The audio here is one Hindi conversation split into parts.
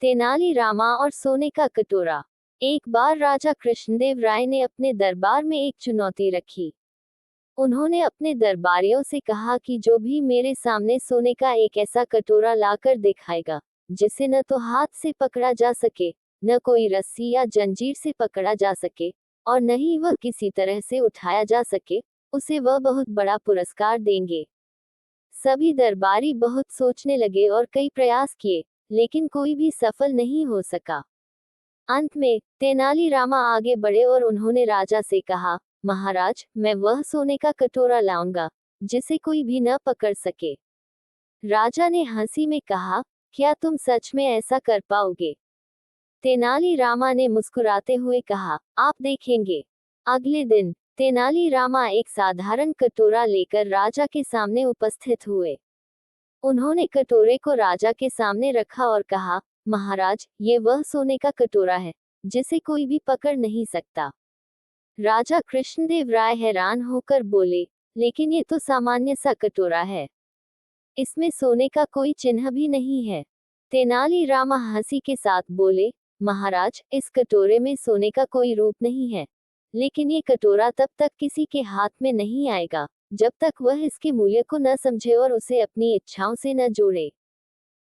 तेनालीरामा और सोने का कटोरा। एक बार राजा कृष्णदेव राय ने अपने दरबार में एक चुनौती रखी। उन्होंने अपने दरबारियों से कहा कि जो भी मेरे सामने सोने का एक ऐसा कटोरा लाकर दिखाएगा जिसे न तो हाथ से पकड़ा जा सके, न कोई रस्सी या जंजीर से पकड़ा जा सके, और न ही वह किसी तरह से उठाया जा सके, उसे वह बहुत बड़ा पुरस्कार देंगे। सभी दरबारी बहुत सोचने लगे और कई प्रयास किए, लेकिन कोई भी सफल नहीं हो सका। अंत में तेनालीरामा आगे बढ़े और उन्होंने राजा से कहा, महाराज, मैं वह सोने का कटोरा लाऊंगा जिसे कोई भी न पकड़ सके। राजा ने हंसी में कहा, क्या तुम सच में ऐसा कर पाओगे? तेनालीरामा ने मुस्कुराते हुए कहा, आप देखेंगे। अगले दिन तेनालीरामा एक साधारण कटोरा लेकर राजा के सामने उपस्थित हुए। उन्होंने कटोरे को राजा के सामने रखा और कहा, महाराज, ये वह सोने का कटोरा है जिसे कोई भी पकड़ नहीं सकता। राजा कृष्णदेव राय हैरान होकर बोले, लेकिन ये तो सामान्य सा कटोरा है, इसमें सोने का कोई चिन्ह भी नहीं है। तेनालीरामा हंसी के साथ बोले, महाराज, इस कटोरे में सोने का कोई रूप नहीं है, लेकिन ये कटोरा तब तक किसी के हाथ में नहीं आएगा जब तक वह इसके मूल्य को न समझे और उसे अपनी इच्छाओं से न जोड़े।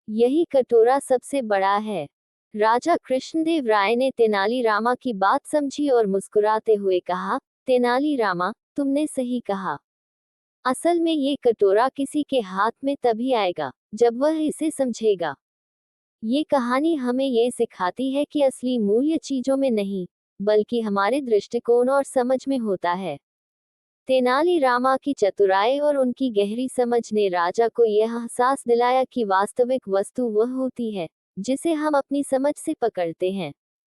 यही कटोरा सबसे बड़ा है। राजा कृष्णदेव राय ने तेनालीरामा की बात समझी और मुस्कुराते हुए कहा, तेनालीरामा, तुमने सही कहा। असल में ये कटोरा किसी के हाथ में तभी आएगा जब वह इसे समझेगा। ये कहानी हमें ये सिखाती है कि असली मूल्य चीजों में नहीं, बल्कि हमारे दृष्टिकोण और समझ में होता है। तेनालीरामा की चतुराई और उनकी गहरी समझ ने राजा को यह एहसास दिलाया कि वास्तविक वस्तु वह होती है जिसे हम अपनी समझ से पकड़ते हैं।